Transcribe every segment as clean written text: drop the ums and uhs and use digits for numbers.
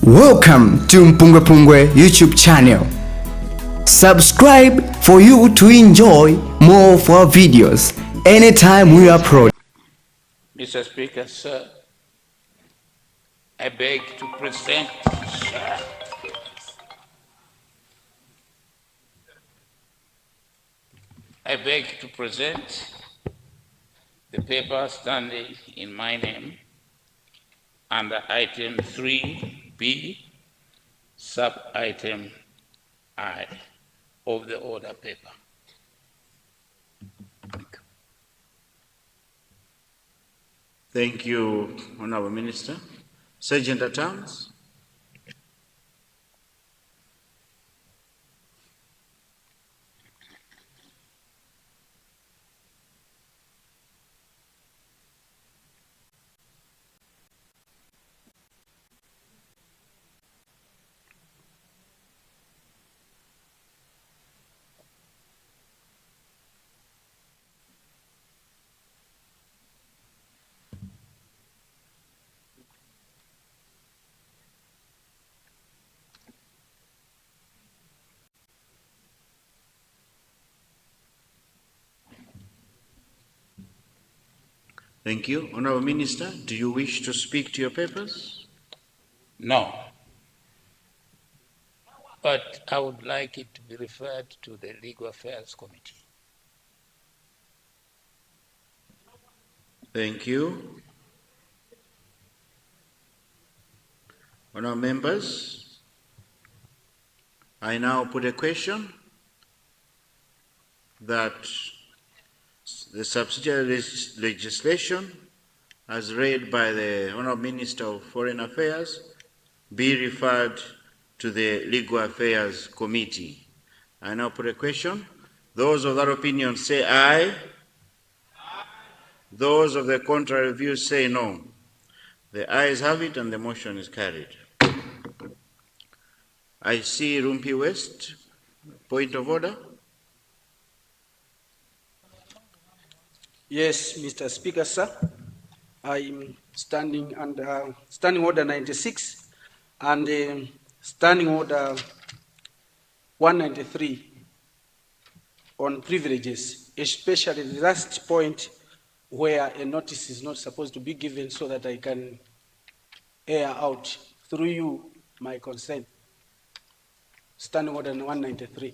Welcome to MPUNGWE-PUNGWE YouTube channel. Subscribe for you to enjoy more of our videos anytime we upload. Mr. Speaker, sir, I beg to present, sir, I beg to present the paper standing in my name under item 3B, sub-item I of the order paper. Thank you, Honorable Minister. Sergeant at Arms. Thank you. Honorable Minister, do you wish to speak to your papers? No. But I would like it to be referred to the Legal Affairs Committee. Thank you. Honorable members, I now put a question that the subsidiary legislation, as read by the Honorable Minister of Foreign Affairs, be referred to the Legal Affairs Committee. I now put a question. Those of that opinion say aye. Aye. Those of the contrary view say no. The ayes have it and the motion is carried. I see Rumpi West. Point of order. Yes, Mr. Speaker, sir. I'm standing under Standing Order 96 and Standing Order 193 on privileges, especially the last point where a notice is not supposed to be given, so that I can air out through you my concern. Standing Order 193.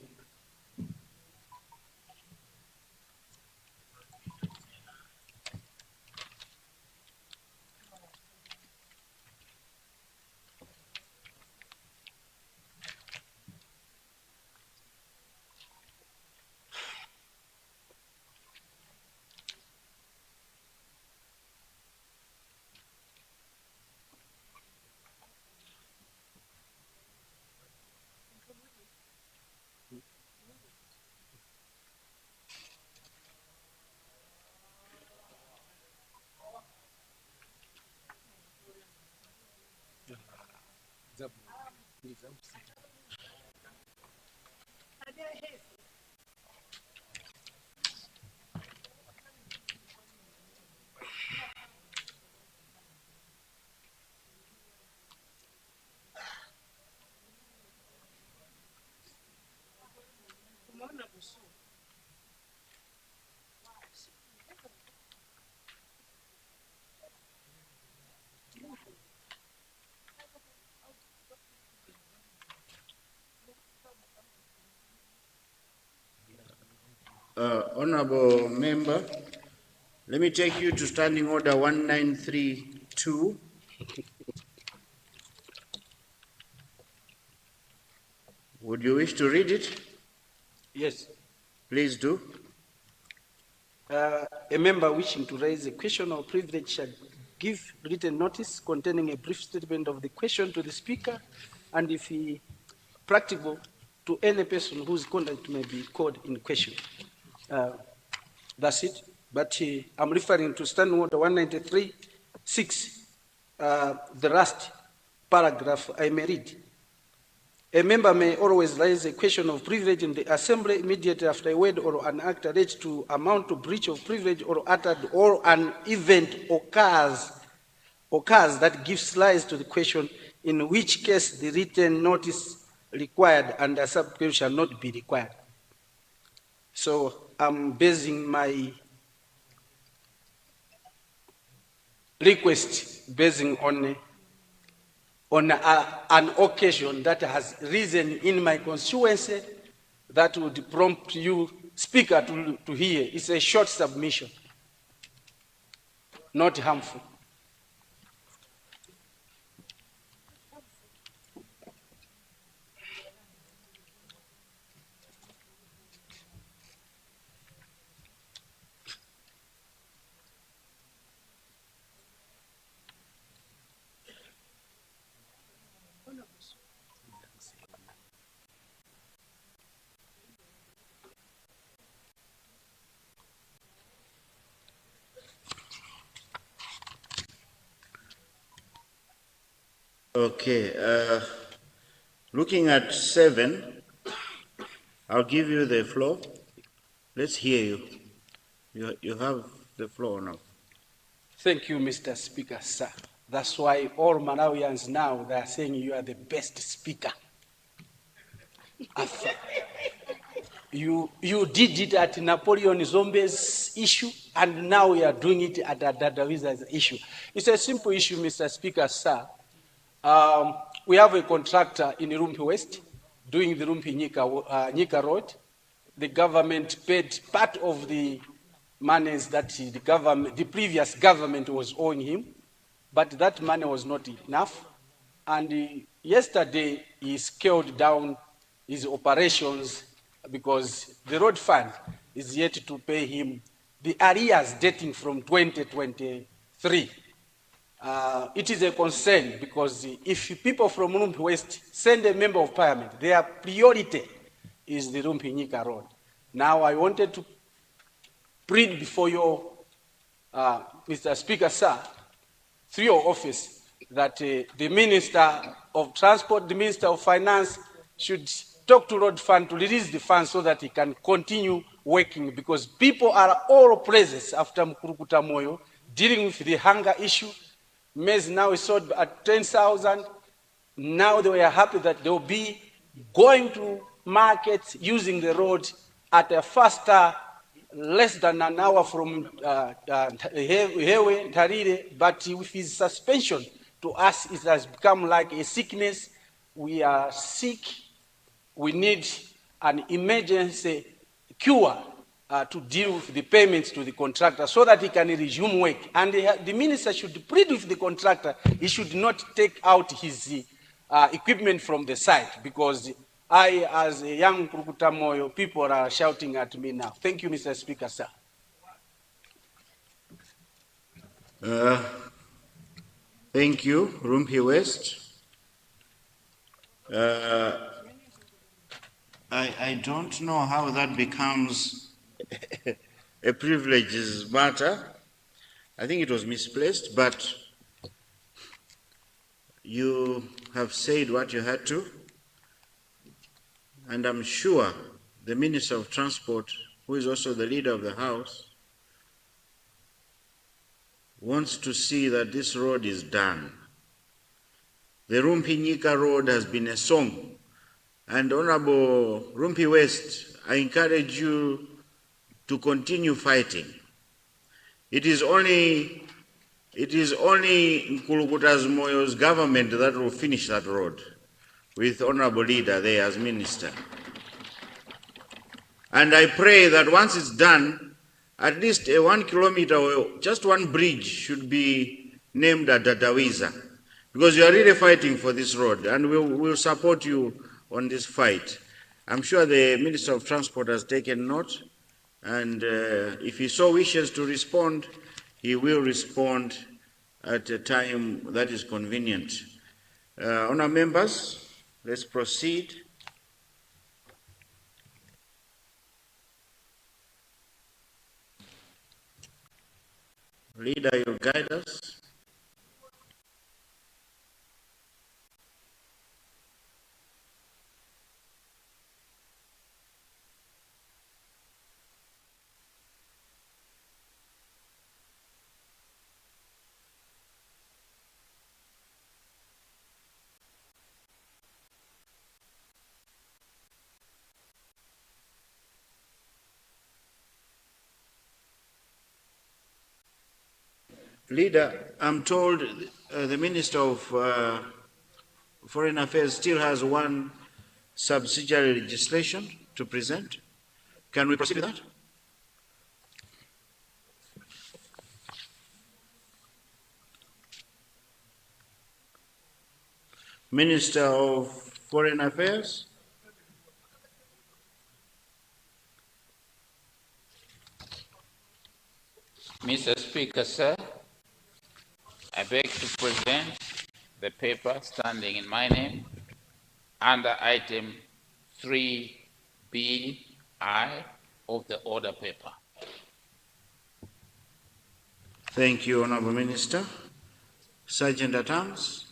Honorable Member, let me take you to Standing Order 1932. Would you wish to read it? Yes. Please do. A member wishing to raise a question or privilege shall give written notice containing a brief statement of the question to the Speaker, and if practicable, to any person whose conduct may be called in question. That's it. But I'm referring to Standing Order 193.6, the last paragraph I may read. A member may always raise a question of privilege in the Assembly immediately after a word or an act alleged to amount to breach of privilege or uttered or an event occurs that gives rise to the question in which case the written notice required under subscription shall not be required. So I'm basing my request basing on an occasion that has risen in my constituency that would prompt you, Speaker, to hear. It's a short submission, not harmful. Okay, looking at 7, I'll give you the floor. Let's hear you. You have the floor now. Thank you, Mr. Speaker, sir. That's why all Malawians now, they are saying you are the best speaker. You did it at Napoleon Zombe's issue, and now we are doing it at Dadawiza's issue. It's a simple issue, Mr. Speaker, sir. We have a contractor in Rumpi West doing the Rumpi Nyika Road. The government paid part of the monies that the previous government was owing him, but that money was not enough. And yesterday he scaled down his operations because the road fund is yet to pay him the arrears dating from 2023. It is a concern because if people from Rumpi West send a member of parliament, their priority is the Rumpi Nyika Road. Now I wanted to plead before you, Mr. Speaker, sir, through your office, that the Minister of Transport, the Minister of Finance should talk to Road Fund to release the funds so that he can continue working, because people are all places after Mukurukuta Moyo dealing with the hunger issue. Maize now is sold at 10,000. Now they were happy that they'll be going to markets using the road at a faster, less than an hour from Hewe, Tarire, but with his suspension, to us it has become like a sickness. We are sick. We need an emergency cure to deal with the payments to the contractor so that he can resume work. And the minister should plead with the contractor. He should not take out his equipment from the site, because I, as a young Kurukuta Moyo, people are shouting at me now. Thank you, Mr. Speaker, sir. Thank you, Rumpi West. I don't know how that becomes a privileges matter. I think it was misplaced, but you have said what you had to, and I'm sure the Minister of Transport, who is also the leader of the House, wants to see that this road is done. The Rumpi Nyika Road has been a song, and Honorable Rumpi West, I encourage you to continue fighting. It is only Nkulukuta's Moyo's government that will finish that road, with Honorable Leader there as Minister. And I pray that once it's done, at least a 1 kilometer, or just one bridge should be named at Dadawiza, because you are really fighting for this road, and we'll support you on this fight. I'm sure the Minister of Transport has taken note, and if he so wishes to respond, he will respond at a time that is convenient. Honour members, let's proceed. Leader, you'll guide us. Leader, I'm told the Minister of Foreign Affairs still has one subsidiary legislation to present. Can we proceed with that? Minister of Foreign Affairs. Mr. Speaker, sir, I beg to present the paper standing in my name under item 3BI of the order paper. Thank you, Honorable Minister. Sergeant at Arms.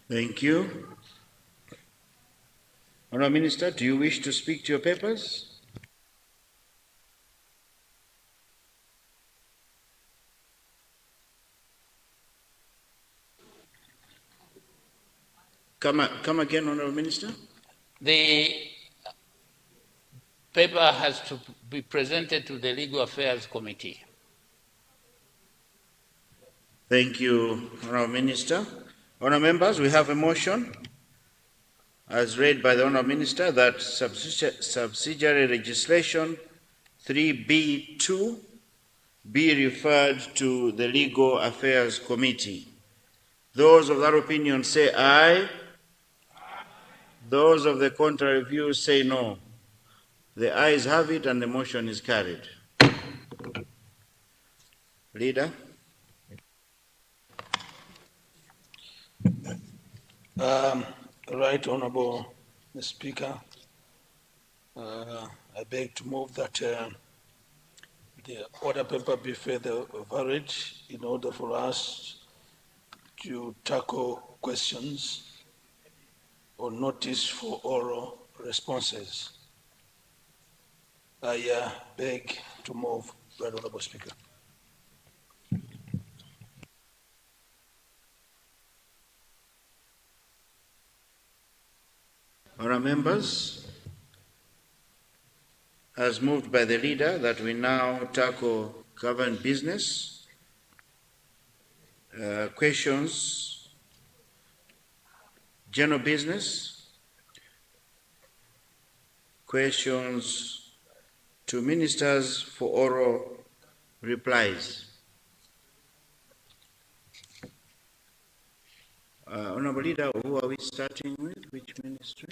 Thank you. Honourable Minister, do you wish to speak to your papers? Come again, Honourable Minister. The paper has to be presented to the Legal Affairs Committee. Thank you, Honourable Minister. Honourable members, we have a motion as read by the Honourable Minister that subsidiary legislation 3B2 be referred to the Legal Affairs Committee. Those of that opinion say aye. Those of the contrary view say no. The ayes have it and the motion is carried. Leader. Right Honorable Speaker, I beg to move that the order paper be further varied in order for us to tackle questions or notice for oral responses. I beg to move, Right Honorable Speaker. Honourable members, as moved by the leader, that we now tackle government business, questions, general business, questions to ministers for oral replies. Honourable Leader, who are we starting with? Which ministry?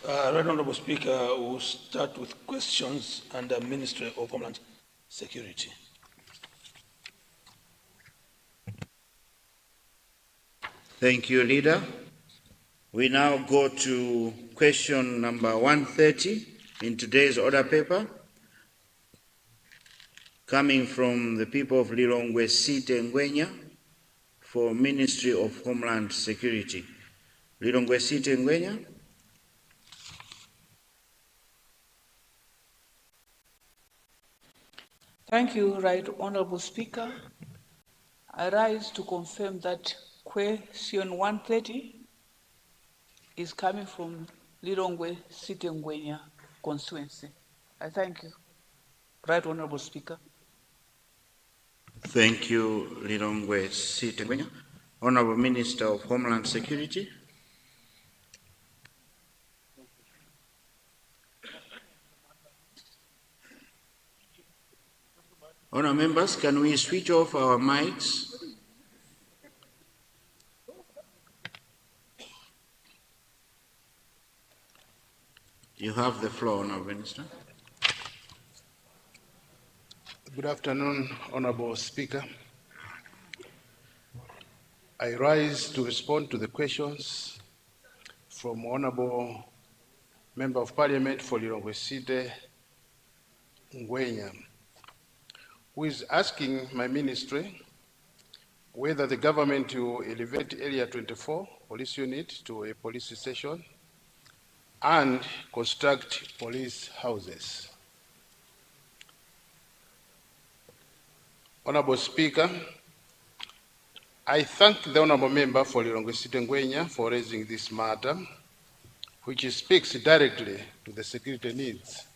Right Honorable Speaker, we'll start with questions under Ministry of Homeland Security. Thank you, Leader. We now go to question number 130 in today's order paper, coming from the people of Lilongwe Site Ngwenya for Ministry of Homeland Security. Lilongwe Site Ngwenya. Thank you, Right Honorable Speaker. I rise to confirm that question 130 is coming from Lilongwe Site Ngwenya constituency. I thank you, Right Honorable Speaker. Thank you, Lilongwe Site Ngwenya. Honorable Minister of Homeland Security. Honourable members, can we switch off our mics? You have the floor, Honourable Minister. Good afternoon, Honourable Speaker. I rise to respond to the questions from Honorable Member of Parliament for Lilongwe Ngwenya, who is asking my ministry whether the government will elevate Area 24 police unit to a police station and construct police houses. Honorable Speaker, I thank the Honorable Member for Lilongwe Ngwenya for raising this matter, which speaks directly to the security needs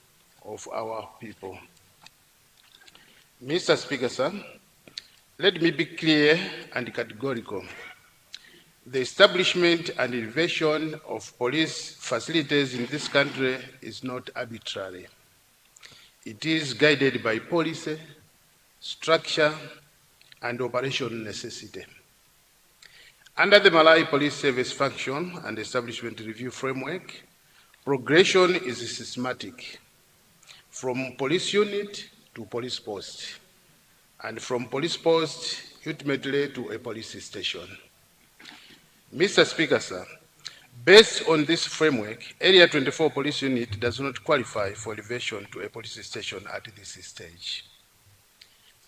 of our people. Mr. Speaker, sir, let me be clear and categorical. The establishment and elevation of police facilities in this country is not arbitrary. It is guided by policy, structure, and operational necessity. Under the Malawi Police Service Function and Establishment Review Framework, progression is systematic, from police unit to police post, and from police post ultimately to a police station. Mr. Speaker, sir, based on this framework, Area 24 Police Unit does not qualify for elevation to a police station at this stage.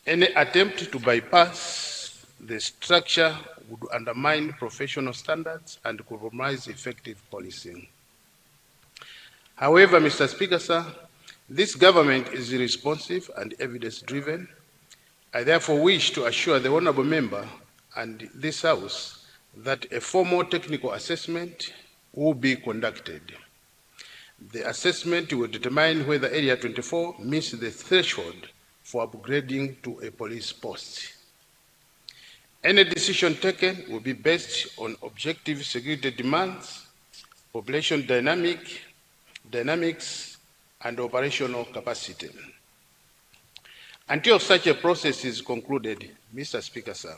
Any attempt to bypass the structure would undermine professional standards and compromise effective policing. However, Mr. Speaker, sir, this government is responsive and evidence-driven. I therefore wish to assure the Honourable Member and this House that a formal technical assessment will be conducted. The assessment will determine whether Area 24 meets the threshold for upgrading to a police post. Any decision taken will be based on objective security demands, population dynamics, and operational capacity. Until such a process is concluded, Mr. Speaker, sir,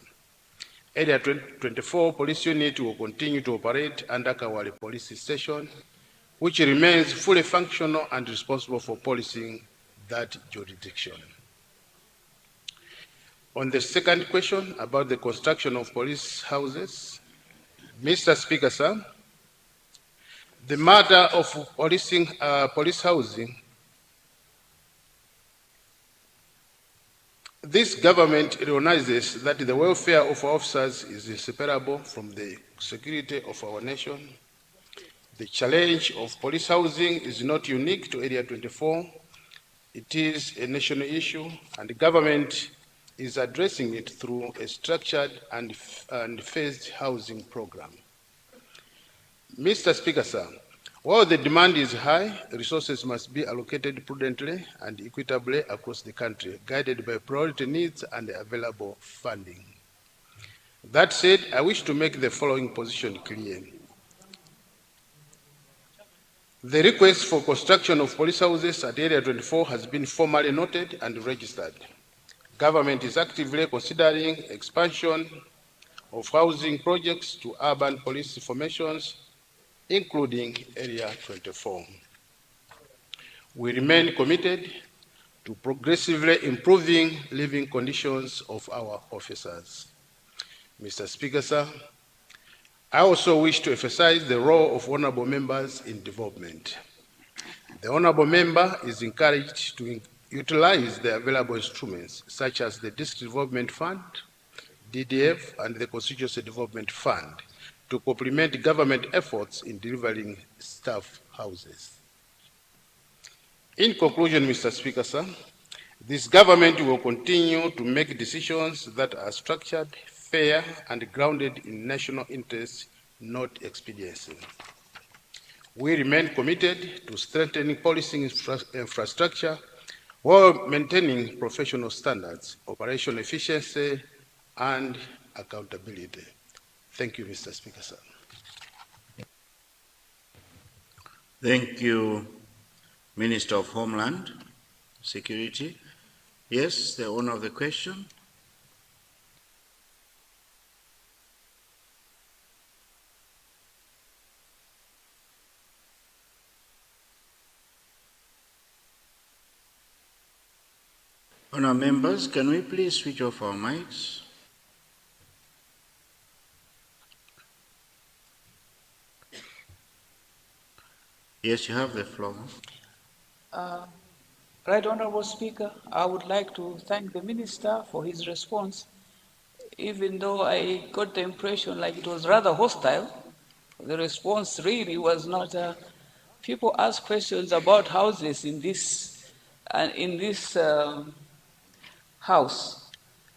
Area 24 Police Unit will continue to operate under Kawale Police Station, which remains fully functional and responsible for policing that jurisdiction. On the second question about the construction of police houses, Mr. Speaker, sir, the matter of policing, police housing, this government recognizes that the welfare of our officers is inseparable from the security of our nation. The challenge of police housing is not unique to Area 24. It is a national issue, and the government is addressing it through a structured and phased housing program. Mr. Speaker, sir, while the demand is high, resources must be allocated prudently and equitably across the country, guided by priority needs and available funding. That said, I wish to make the following position clear. The request for construction of police houses at Area 24 has been formally noted and registered. Government is actively considering expansion of housing projects to urban police formations, including Area 24. We remain committed to progressively improving living conditions of our officers. Mr. Speaker, sir, I also wish to emphasize the role of honorable members in development. The honorable member is encouraged to utilize the available instruments, such as the District Development Fund, DDF, and the Constituency Development Fund, to complement government efforts in delivering staff houses. In conclusion, Mr. Speaker, sir, this government will continue to make decisions that are structured, fair, and grounded in national interests, not expediency. We remain committed to strengthening policing infrastructure while maintaining professional standards, operational efficiency, and accountability. Thank you, Mr. Speaker, sir. Thank you, Minister of Homeland Security. Yes, the owner of the question. Honourable members, can we please switch off our mics? Yes, you have the floor. Right Honorable Speaker, I would like to thank the Minister for his response, even though I got the impression like it was rather hostile. The response really was not. People ask questions about houses in this house,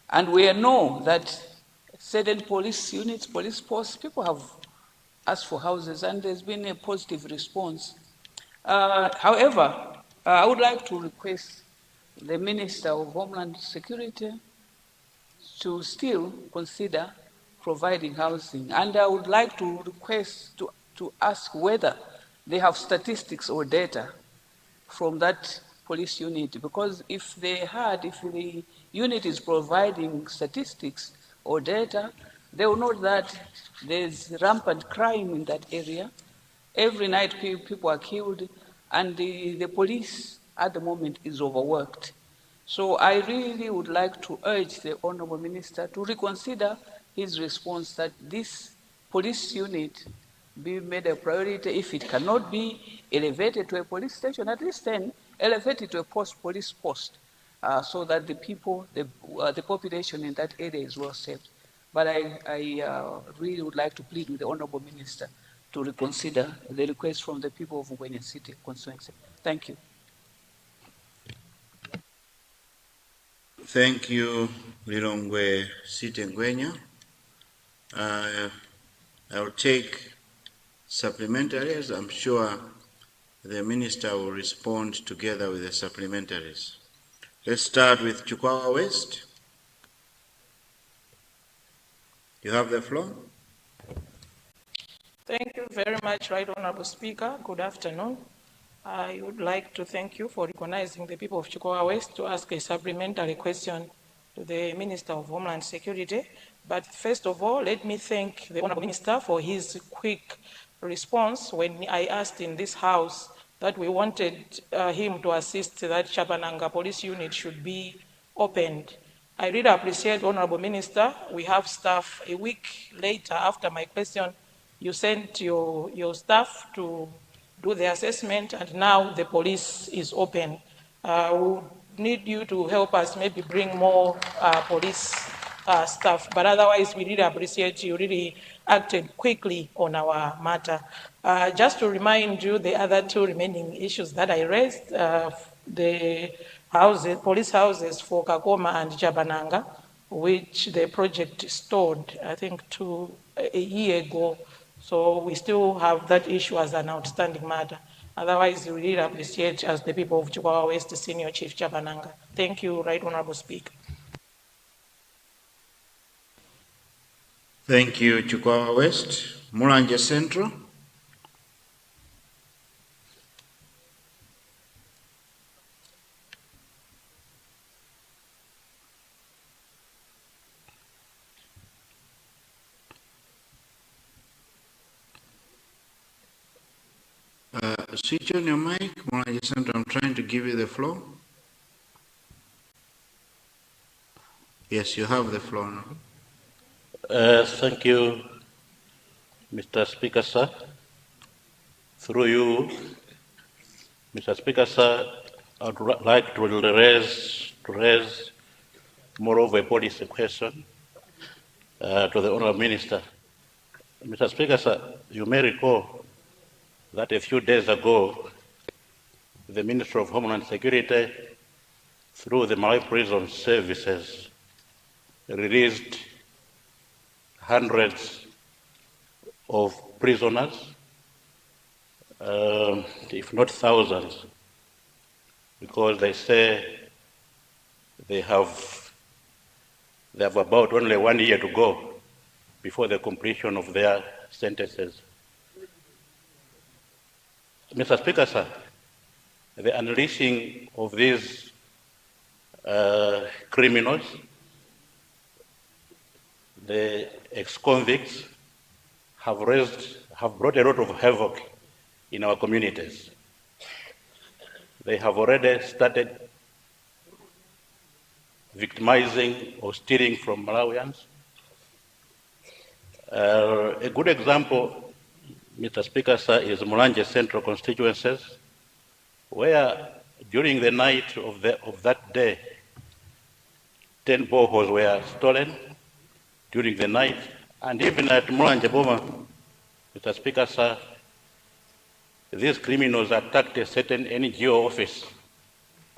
and we know that certain police units, police posts, people have asked for houses, and there's been a positive response. However, I would like to request the Minister of Homeland Security to still consider providing housing. And I would like to request to ask whether they have statistics or data from that police unit, because if the unit is providing statistics or data, they will know that there's rampant crime in that area. Every night people are killed, and the police at the moment is overworked. So I really would like to urge the Honourable Minister to reconsider his response that this police unit be made a priority. If it cannot be elevated to a police station, at least then elevate it to a police post, so that the people, the population in that area is well saved. But I really would like to plead with the Honourable Minister to reconsider the request from the people of Ngwenya City constituency. Thank you. Thank you, Lilongwe City Ngwenya. I'll take supplementaries. I'm sure the Minister will respond together with the supplementaries. Let's start with Chukwawa West. You have the floor. Thank you very much, Right Honorable Speaker. Good afternoon. I would like to thank you for recognizing the people of Chukwawa West to ask a supplementary question to the Minister of Homeland Security. But first of all, let me thank the Honorable Minister for his quick response when I asked in this House that we wanted him to assist that Chapananga Police Unit should be opened. I really appreciate, Honorable Minister. We have staff. A week later, after my question, you sent your staff to do the assessment, and now the police is open. We need you to help us maybe bring more police staff, but otherwise we really appreciate you really acted quickly on our matter. Just to remind you, the other two remaining issues that I raised, the houses, police houses for Kakoma and Chapananga, which the project stored, I think, a year ago. So we still have that issue as an outstanding matter. Otherwise, we really appreciate, as the people of Chukwawa West, Senior Chief Chapananga. Thank you, Right Honorable Speaker. Thank you, Chukwawa West. Mulanje Central. Switch on your mic, Mulanje Central. I'm trying to give you the floor. Yes, you have the floor now. Thank you, Mr. Speaker, sir. Through you, Mr. Speaker, sir, I would like to raise more of a policy question to the Honourable Minister. Mr. Speaker, sir, you may recall that a few days ago, the Ministry of Homeland Security, through the Malawi Prison Services, released hundreds of prisoners, if not thousands, because they say they have about only 1 year to go before the completion of their sentences. Mr. Speaker, sir, the unleashing of these criminals, the ex-convicts, have brought a lot of havoc in our communities. They have already started victimizing or stealing from Malawians. A good example, Mr. Speaker, sir, is Mulanje Central constituencies, where during the night of that day, 10 boreholes were stolen during the night, and even at Mulanje Boma, Mr. Speaker, sir, these criminals attacked a certain NGO office,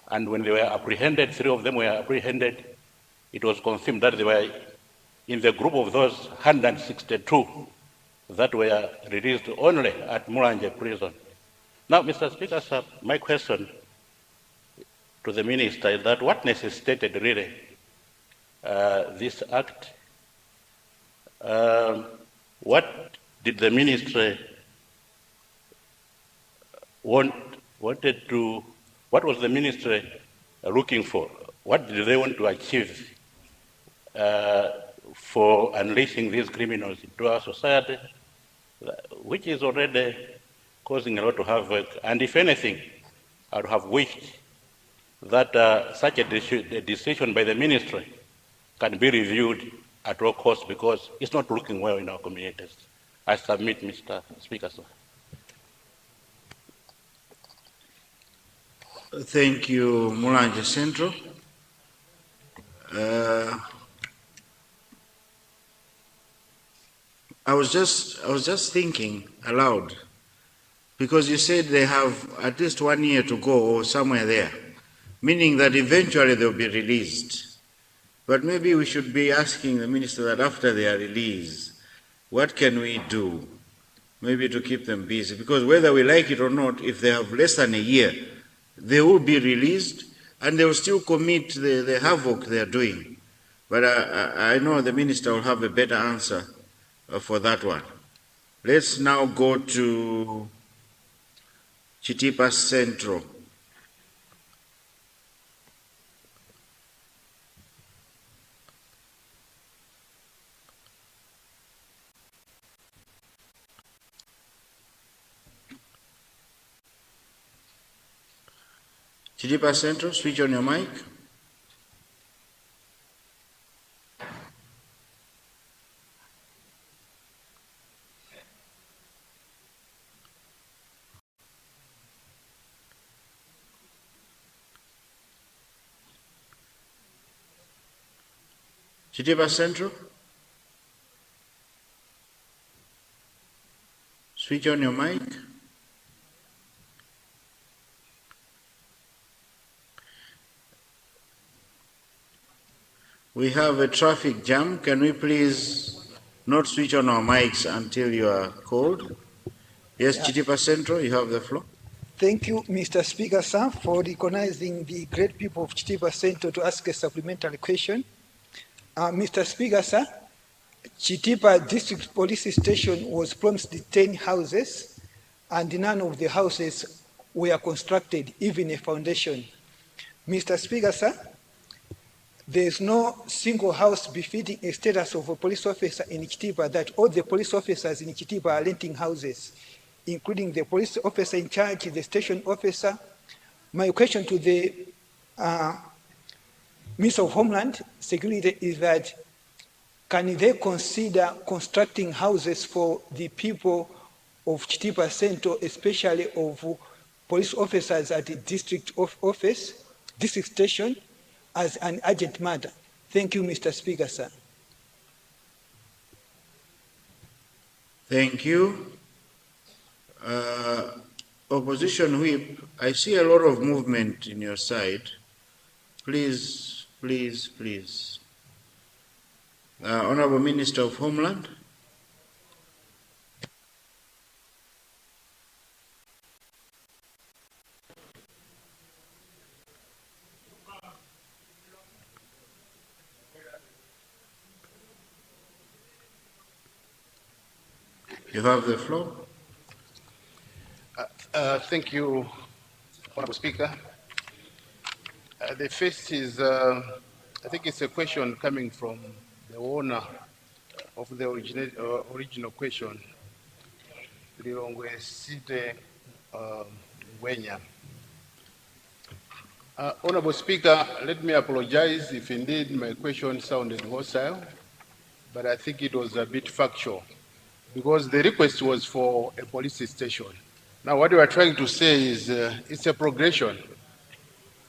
and when they were apprehended, 3 of them were apprehended, it was confirmed that they were in the group of those 162 that were released only at Mulanje prison. Now, Mr. Speaker, sir, my question to the Minister is that what necessitated really this act? What did the Ministry what was the Ministry looking for? What did they want to achieve for unleashing these criminals into our society, which is already causing a lot of havoc? And if anything, I would have wished that such a decision by the Ministry can be reviewed at all costs, because it's not looking well in our communities. I submit, Mr. Speaker, sir. Thank you, Mulanje Central. I was just thinking aloud, because you said they have at least 1 year to go or somewhere there, meaning that eventually they'll be released. But maybe we should be asking the Minister that after they are released, what can we do maybe to keep them busy? Because whether we like it or not, if they have less than a year, they will be released and they will still commit the havoc they are doing. But I know the Minister will have a better answer for that one. Let's now go to Chitipa Central. Chitipa Central, switch on your mic. Chitipa Central, switch on your mic. We have a traffic jam. Can we please not switch on our mics until you are called? Yes, Chitipa Central, you have the floor. Thank you, Mr. Speaker, sir, for recognizing the great people of Chitipa Central to ask a supplementary question. Mr. Speaker, sir, Chitipa District Police Station was promised 10 houses, and none of the houses were constructed, even a foundation. Mr. Speaker, sir, there is no single house befitting a status of a police officer in Chitipa, that all the police officers in Chitipa are renting houses, including the police officer in charge, the station officer. My question to the Minister of Homeland Security is that, can they consider constructing houses for the people of Chitipa Central, especially of police officers at the district office, district station, as an urgent matter? Thank you, Mr. Speaker, sir. Thank you. Opposition Whip, I see a lot of movement in your side. Please, please, please. Honorable Minister of Homeland. You have the floor. Thank you, Honorable Speaker. The first is, I think it's a question coming from the owner of the original question, Lirongwe Site Ngwenya. Honorable Speaker, let me apologize if indeed my question sounded hostile, but I think it was a bit factual. because the request was for a police station. Now, what we are trying to say is it's a progression.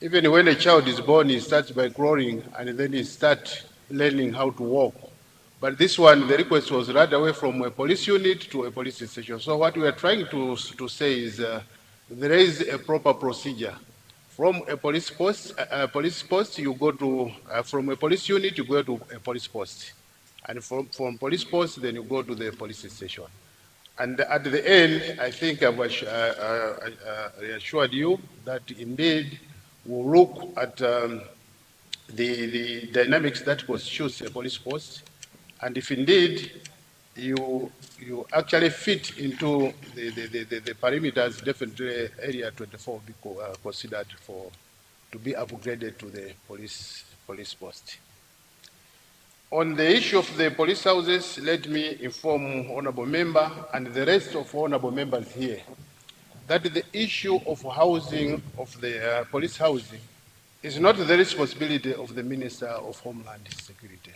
Even when a child is born, he starts by crawling, and then he starts learning how to walk. But this one, the request was right away from a police unit to a police station. So what we are trying to say is there is a proper procedure. From a police post, you go to, from a police unit, you go to a police post. And from police post, then you go to the police station. And at the end, I think I've reassured you that indeed we'll look at the dynamics that constitutes a police post. And if indeed you actually fit into the perimeters, definitely area 24 will be considered to be upgraded to the police post. On the issue of the police houses, let me inform Honorable Member and the rest of Honorable Members here that the issue of housing, of the police housing, is not the responsibility of the Minister of Homeland Security.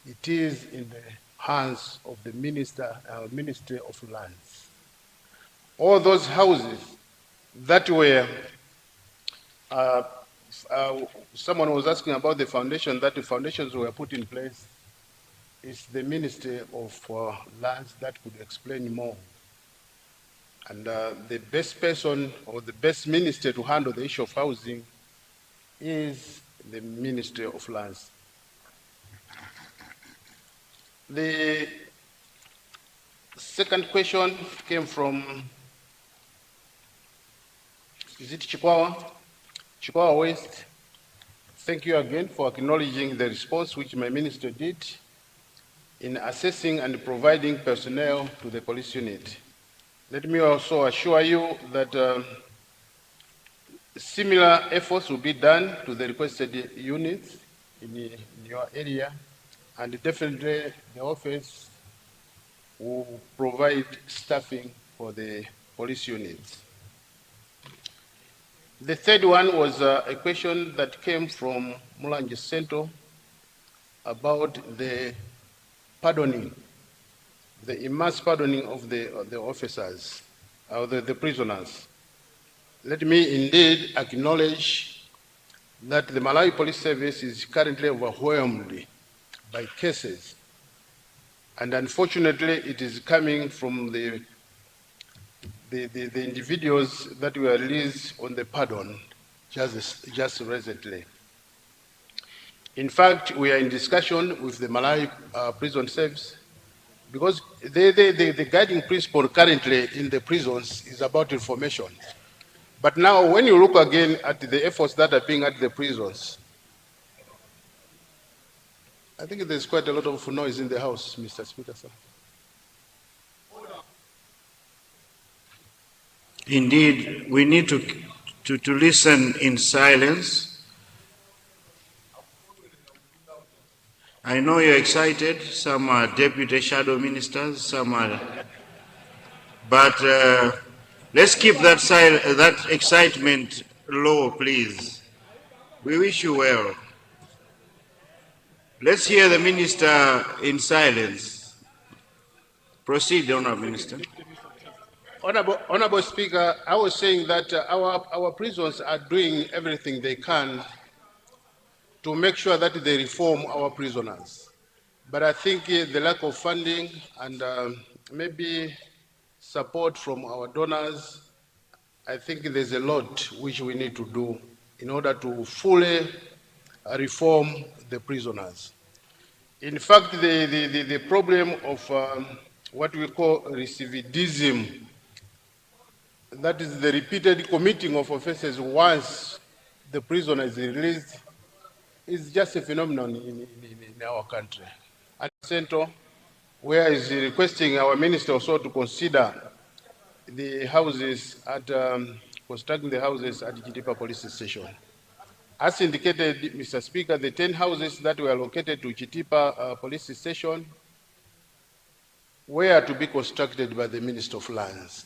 It is in the hands of the Ministry of Lands. All those houses that were, someone was asking about the foundation, that the foundations were put in place. It's the Ministry of Lands that could explain more. And the best person or the best minister to handle the issue of housing is the Ministry of Lands. The second question came from, is it Chikwawa? Chikwawa West. Thank you again for acknowledging the response which my minister did in assessing and providing personnel to the police unit. Let me also assure you that similar efforts will be done to the requested units in your area, and definitely the office will provide staffing for the police units. The third one was a question that came from Mulanje Center about the pardoning, the immense pardoning of the officers, or the prisoners. Let me indeed acknowledge that the Malawi Police Service is currently overwhelmed by cases, and unfortunately it is coming from the individuals that were released on the pardon just recently. In fact, we are in discussion with the Malawi Prison Service, because the guiding principle currently in the prisons is about information. But now when you look again at the efforts that are being at the prisons, I think there's quite a lot of noise in the house, Mr. Speaker, sir. Indeed, we need to listen in silence. I know you're excited. Some are deputy shadow ministers, some are, but let's keep that excitement low, please. We wish you well. Let's hear the minister in silence. Proceed, Honorable Minister. Honorable Speaker, I was saying that our prisons are doing everything they can to make sure that they reform our prisoners. But I think the lack of funding and maybe support from our donors, I think there's a lot which we need to do in order to fully reform the prisoners. In fact, the problem of what we call recidivism, that is the repeated committing of offenses once the prisoner is released, is just a phenomenon in our country. At the center, where is requesting our minister also to consider the houses at, constructing the houses at Chitipa Police Station. As indicated, Mr. Speaker, the 10 houses that were allocated to Chitipa Police Station were to be constructed by the Minister of Lands.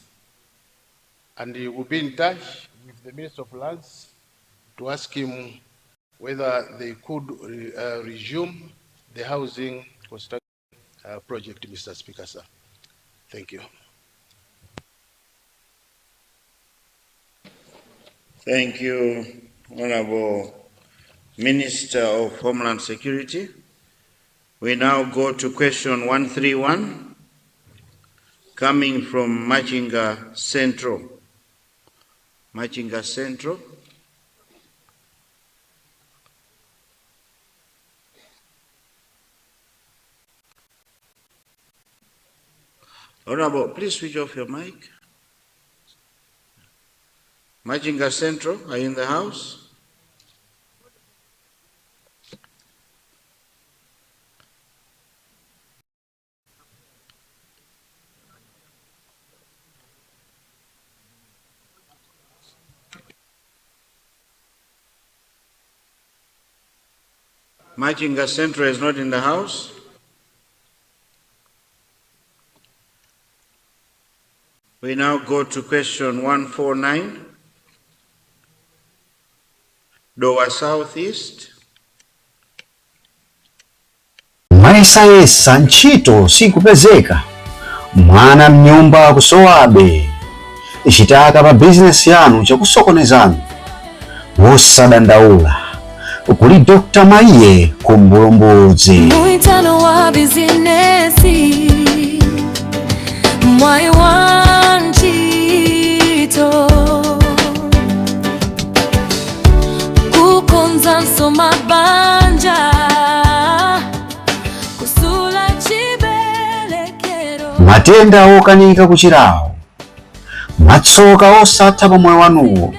And he will be in touch with the Minister of Lands to ask him whether they could resume the housing construction project, Mr. Speaker, sir. Thank you. Thank you, Honorable Minister of Homeland Security. We now go to question 131, coming from Machinga Central. Machinga Central. Honorable, please switch off your mic. Machinga Central, are you in the house? Machinga Central is not in the house. We now go to question 149. Dowa Southeast. Maisayesa ntchito sikupezeka, mwana mnyumba kusowabe, chitaka pa bizinesi yanu chakusokonezanu. Wosadandaula, kuli Dr. Maiye Kumbulumbudzi. Muitano wa bizinesi, mwai wa ntchito, kukonza nsoma banja, kusula chibelekero. Matenda okanika kuchirawo, matsoka osatha pa moyo wanuwo.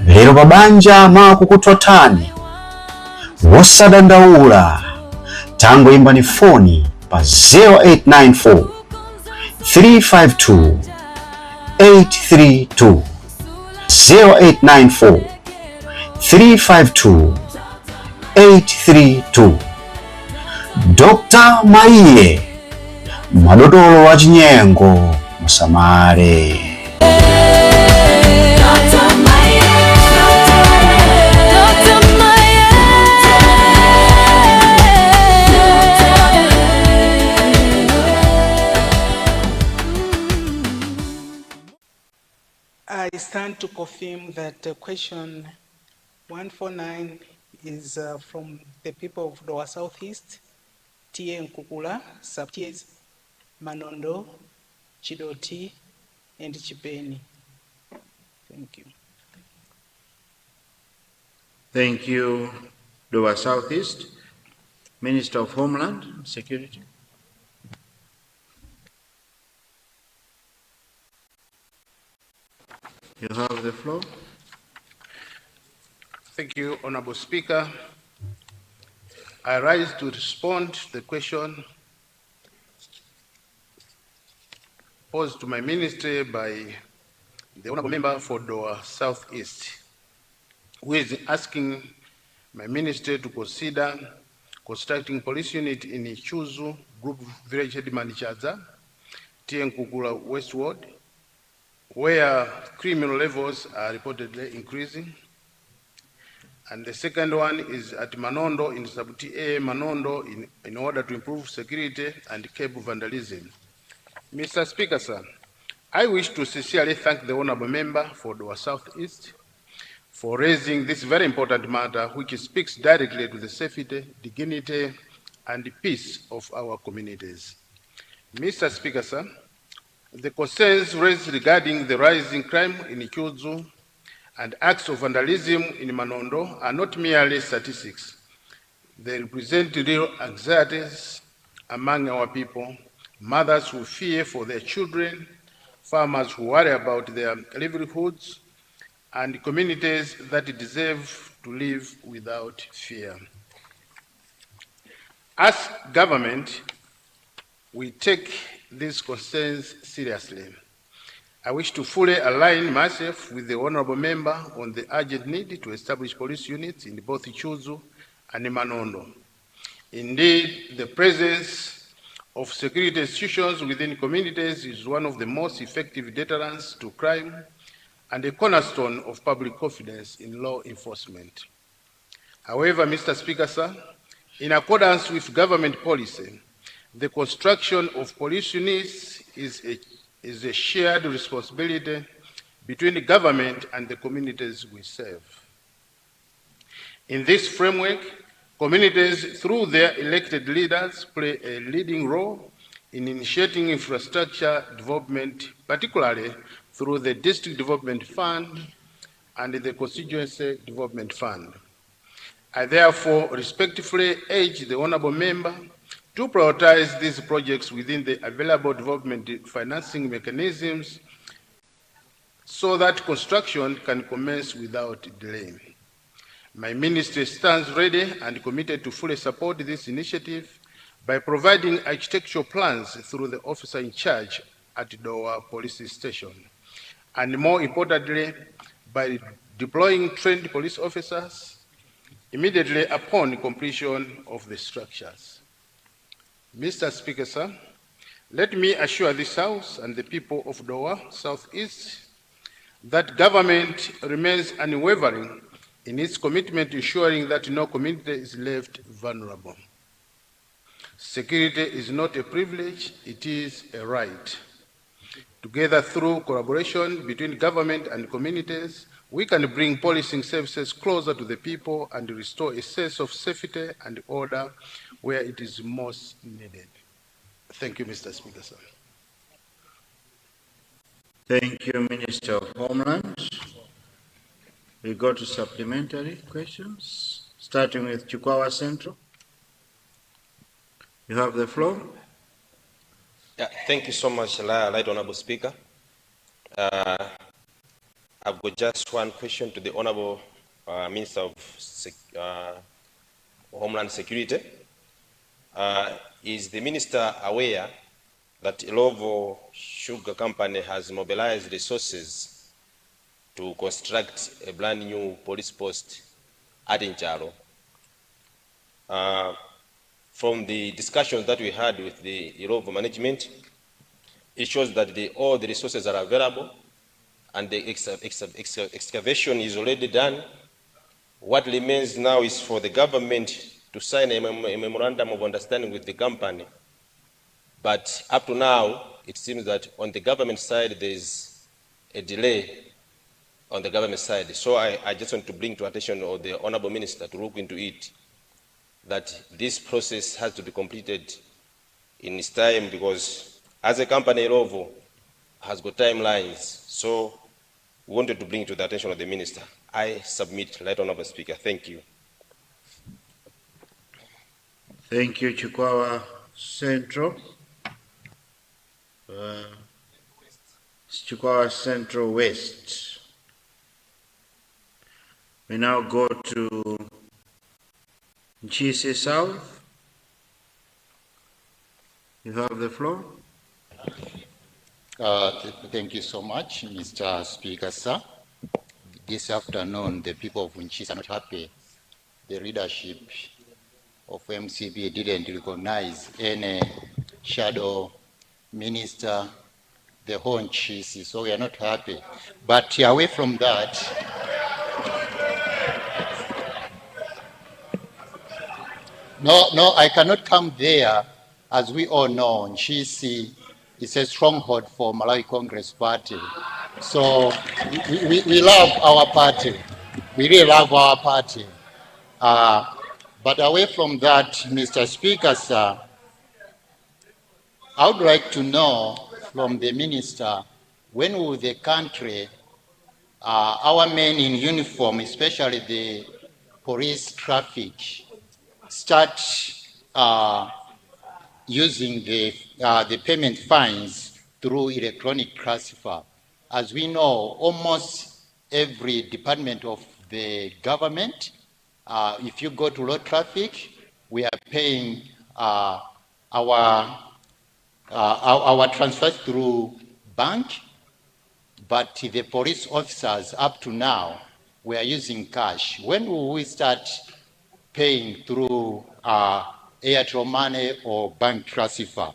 Lero pabanja makukuthothani. Wosadandaula, tangoimbani foni pa 0894 352 832 0894 352 832. Dr. Maiye, madotolo wa chinyengo musamale. I stand to confirm that question 149 is from the people of Dowa Southeast, Tie Nkukula, Sapties, Manondo, Chidoti, and Chipeni. Thank you. Thank you, Dowa Southeast. Minister of Homeland Security. You have the floor. Thank you, Honorable Speaker. I rise to respond to the question posed to my ministry by the Honorable Member for Dowa Southeast, who is asking my ministry to consider constructing police unit in Chuzu Group Village Headman Chaza, Tie Nkukula Westward, where criminal levels are reportedly increasing. And the second one is at Manondo, in Sub-TA Manondo, in order to improve security and curb vandalism. Mr. Speaker, sir, I wish to sincerely thank the Honorable Member for Dowa Southeast for raising this very important matter, which speaks directly to the safety, dignity, and peace of our communities. Mr. Speaker, sir, the concerns raised regarding the rising crime in Chuzu and acts of vandalism in Manondo are not merely statistics. They represent real anxieties among our people, mothers who fear for their children, farmers who worry about their livelihoods, and communities that deserve to live without fear. As government, we take these concerns seriously. I wish to fully align myself with the Honorable Member on the urgent need to establish police units in both Chuzu and Manondo. Indeed, the presence of security institutions within communities is one of the most effective deterrents to crime and a cornerstone of public confidence in law enforcement. However, Mr. Speaker, sir, in accordance with government policy, The construction of police units is a shared responsibility between the government and the communities we serve. In this framework, communities, through their elected leaders, play a leading role in initiating infrastructure development, particularly through the District Development Fund and the Constituency Development Fund. I therefore respectfully urge the Honourable Member to prioritize these projects within the available development financing mechanisms so that construction can commence without delay. My ministry stands ready and committed to fully support this initiative by providing architectural plans through the officer in charge at Dowa Police Station, and more importantly, by deploying trained police officers immediately upon completion of the structures. Mr. Speaker, sir, let me assure this House and the people of Dowa Southeast that government remains unwavering in its commitment to ensuring that no community is left vulnerable. Security is not a privilege, it is a right. Together, through collaboration between government and communities, we can bring policing services closer to the people and restore a sense of safety and order where it is most needed. Thank you, Mr. Speaker, sir. Thank you, Minister of Homeland. We go to supplementary questions, starting with Chikwawa Central. You have the floor. Yeah, thank you so much, Right Honourable Speaker. I've got just one question to the Honourable Minister of Homeland Security. Is the Minister aware that Ilovo Sugar Company has mobilized resources to construct a brand new police post at Inchalo? From the discussions that we had with the Ilovo management, it shows that all the resources are available and the excavation is already done. What remains now is for the government to sign a memorandum of understanding with the company. But up to now, it seems that on the government side, there is a delay on the government side. So I just want to bring to attention of the Honourable Minister to look into it, that this process has to be completed in its time, because as a company, Ilovo has got timelines. So we wanted to bring to the attention of the Minister. I submit, Right Honourable Speaker. Thank you. Thank you, Chikwawa Central. Chikwawa Central West. We now go to Nchisi South. You have the floor. Thank you so much, Mr. Speaker, sir. This afternoon, the people of Nchisi are not happy. The leadership of MCB didn't recognize any shadow minister, the whole Nchisi, so we are not happy. But away from that, no, I cannot come there. As we all know, Nchisi is a stronghold for Malawi Congress Party. So we love our party. We really love our party. But away from that, Mr. Speaker, sir, I would like to know from the minister, when will the country, our men in uniform, especially the police traffic, start using the payment fines through electronic transfer? As we know, almost every department of the government, if you go to road traffic, we are paying our transfers through bank, but the police officers up to now, we are using cash. When will we start paying through Airtel money or bank transfer?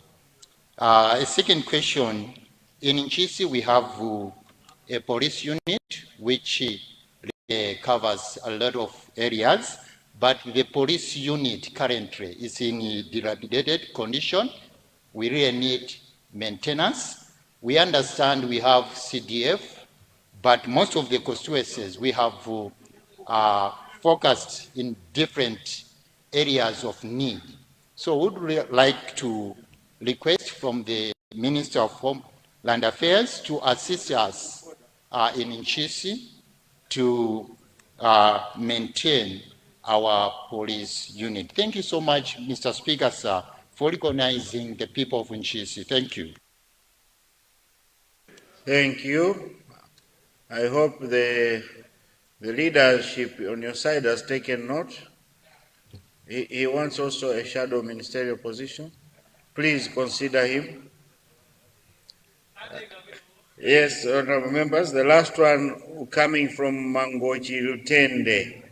A second question, in Nchisi we have a police unit which covers a lot of areas, but the police unit currently is in dilapidated condition. we really need maintenance. We understand we have CDF, but most of the constituencies we have focused in different areas of need. So we would like to request from the Minister of Homeland Affairs to assist us in Nchisi to maintain our police unit. Thank you so much, Mr. Speaker, sir, for recognizing the people of Nchisi. Thank you. Thank you. I hope the leadership on your side has taken note. He wants also a shadow ministerial position. Please consider him. Yes, honorable members, the last one coming from Mangochi Lutende.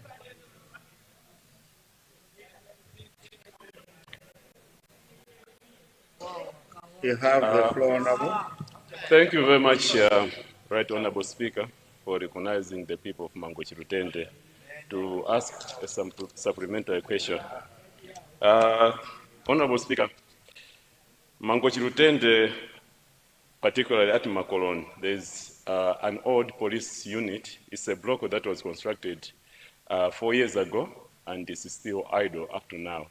You have the floor, honorable. Thank you very much, Right Honorable Speaker, for recognizing the people of Mangochi Lutende to ask a supplementary question. Honorable Speaker, Mangochi Lutende, particularly at Makolon, there's an old police unit. It's a block that was constructed 4 years ago, and this is still idle up to now.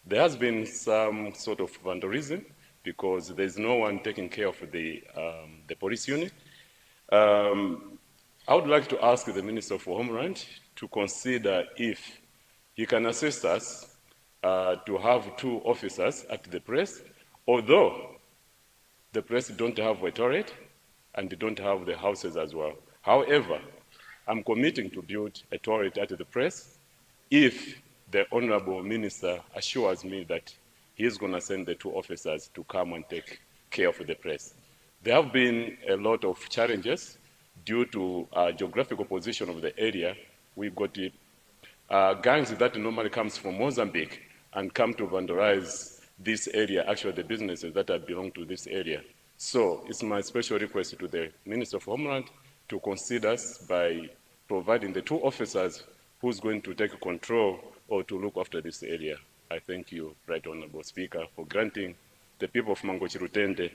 There has been some sort of vandalism because there's no one taking care of the police unit. I would like to ask the Minister for Homeland to consider if he can assist us to have 2 officers at the press, although the press don't have a toilet and they don't have the houses as well. However, I'm committing to build a toilet at the press if the Honorable Minister assures me that he's going to send the 2 officers to come and take care of the press. There have been a lot of challenges due to geographical position of the area. We've got gangs that normally comes from Mozambique and come to vandalize this area, actually the businesses that belong to this area. So it's my special request to the Minister of Homeland to consider us by providing the 2 officers who's going to take control or to look after this area. I thank you, Right Honorable Speaker, for granting the people of Mangochi Lutende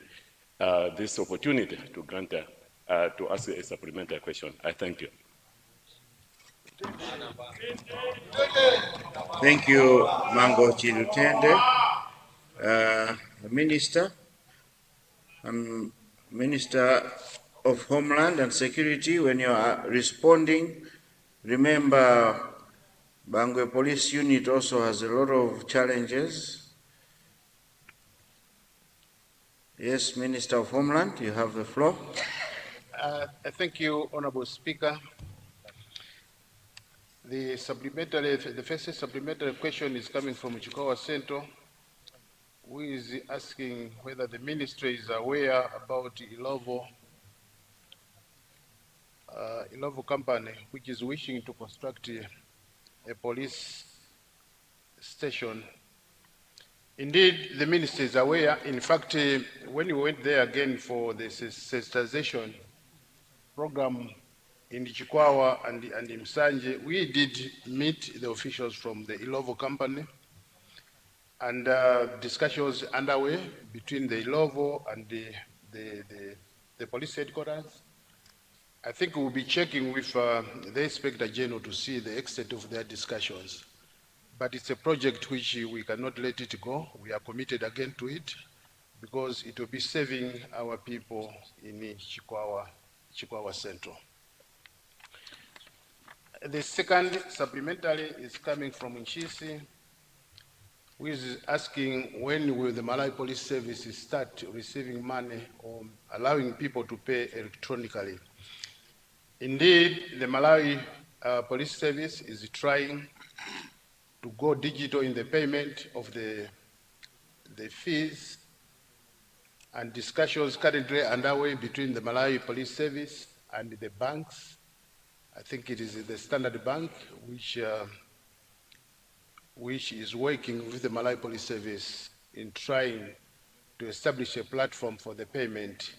this opportunity to grant to ask a supplementary question. I thank you. Thank you, Mangochi Lutende. Minister of Homeland and Security, when you are responding, remember Bangwe Police Unit also has a lot of challenges. Yes, Minister of Homeland, you have the floor. Thank you, Honorable Speaker. The first supplementary question is coming from Chikowa Center, who is asking whether the ministry is aware about Ilovo company, which is wishing to construct a police station. Indeed, the ministry is aware. In fact, when we went there again for the sensitization program in Chikwawa and in Msanje, we did meet the officials from the Ilovo company, and discussions underway between the Ilovo and the police headquarters. I think we'll be checking with the Inspector General to see the extent of their discussions. But it's a project which we cannot let it go. We are committed again to it because it will be saving our people in Chikwawa Central. The second supplementary is coming from Nchisi, who is asking when will the Malawi Police Service start receiving money or allowing people to pay electronically. Indeed, the Malawi Police Service is trying to go digital in the payment of the fees, and discussions currently underway between the Malawi Police Service and the banks. I think it is the Standard Bank which is working with the Malawi Police Service in trying to establish a platform for the payment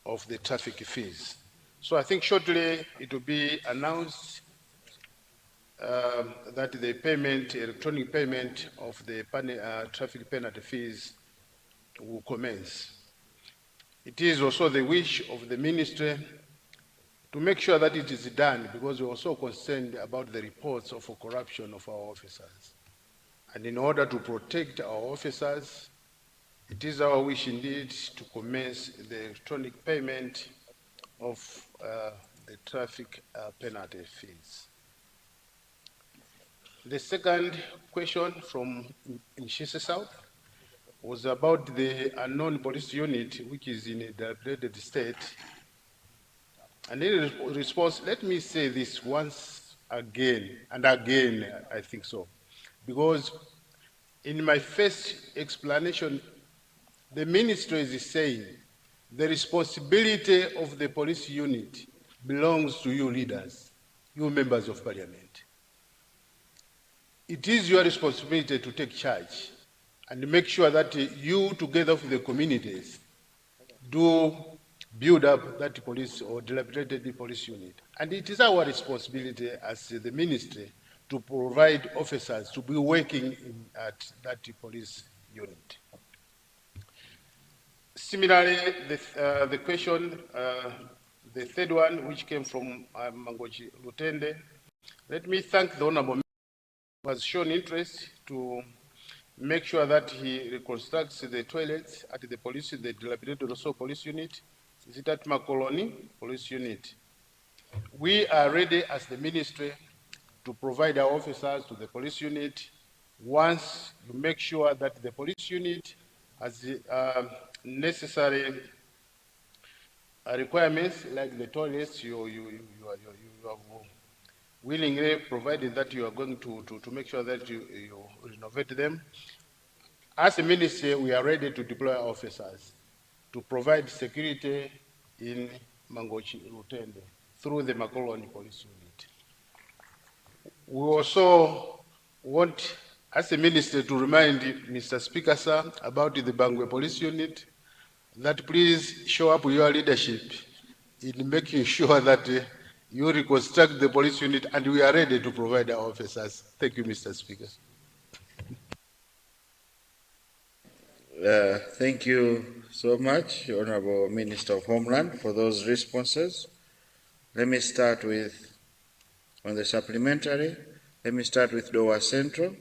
of the traffic fees. So I think shortly it will be announced that the electronic payment of the traffic penalty fees will commence. It is also the wish of the ministry to make sure that it is done, because we're also concerned about the reports of corruption of our officers. And in order to protect our officers, it is our wish indeed to commence the electronic payment of the traffic penalty fees. The second question from Nshise South was about the unknown police unit, which is in a degraded state. And in response, let me say this once again, and again, I think so, because in my first explanation, the ministry is saying the responsibility of the police unit belongs to you leaders, you members of parliament. It is your responsibility to take charge and make sure that you, together with the communities, do build up that police or dilapidated police unit. And it is our responsibility as the ministry to provide officers to be working at that police unit. Similarly, the question, the third one, which came from Mangochi Lutende, let me thank the Honorable Member who has shown interest to make sure that he reconstructs the toilets at the police, the dilapidated also police unit. Is it at Makoloni police unit? We are ready as the ministry to provide our officers to the police unit once you make sure that the police unit has the necessary requirements like the toilets you have willingly provided that you are going to make sure that you renovate them. As a ministry, we are ready to deploy officers to provide security in Mangochi Lutende through the Makoloni Police Unit. We also want, as a minister, to remind Mr. Speaker, sir, about the Pungwe Police Unit, that please show up your leadership in making sure that you reconstruct the police unit, and we are ready to provide our officers. Thank you, Mr. Speaker. Thank you so much, Honorable Minister of Homeland, for those responses. Let me start with, on the supplementary, let me start with Dowa Central.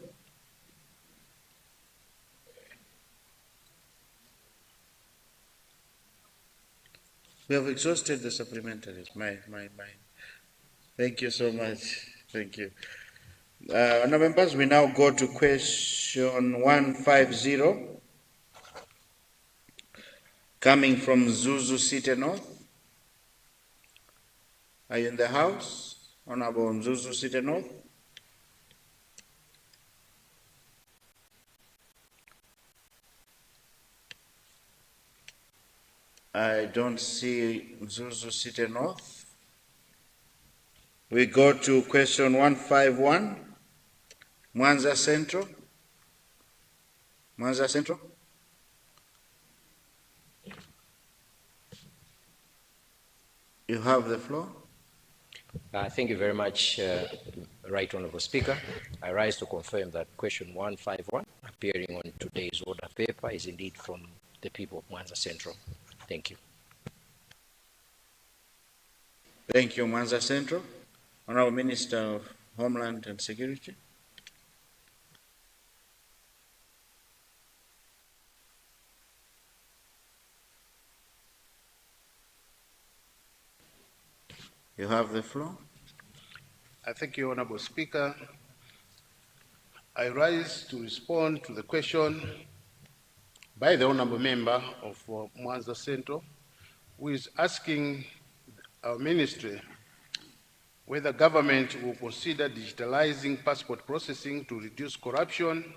We have exhausted the supplementaries. Thank you so much. Thank you. Honourable members, we now go to question 150, coming from Zuzu City North. Are you in the house, Honourable Zuzu City North? I don't see Zuzu City North. We go to question 151, Mwanza Central. Mwanza Central. You have the floor. Thank you very much, Right Honourable Speaker. I rise to confirm that question 151, appearing on today's order paper, is indeed from the people of Mwanza Central. Thank you. Thank you, Mwanza Central. Honourable Minister of Homeland and Security. You have the floor. I thank you, Honourable Speaker. I rise to respond to the question by the Honourable Member of Mwanza Central, who is asking our ministry whether government will consider digitalizing passport processing to reduce corruption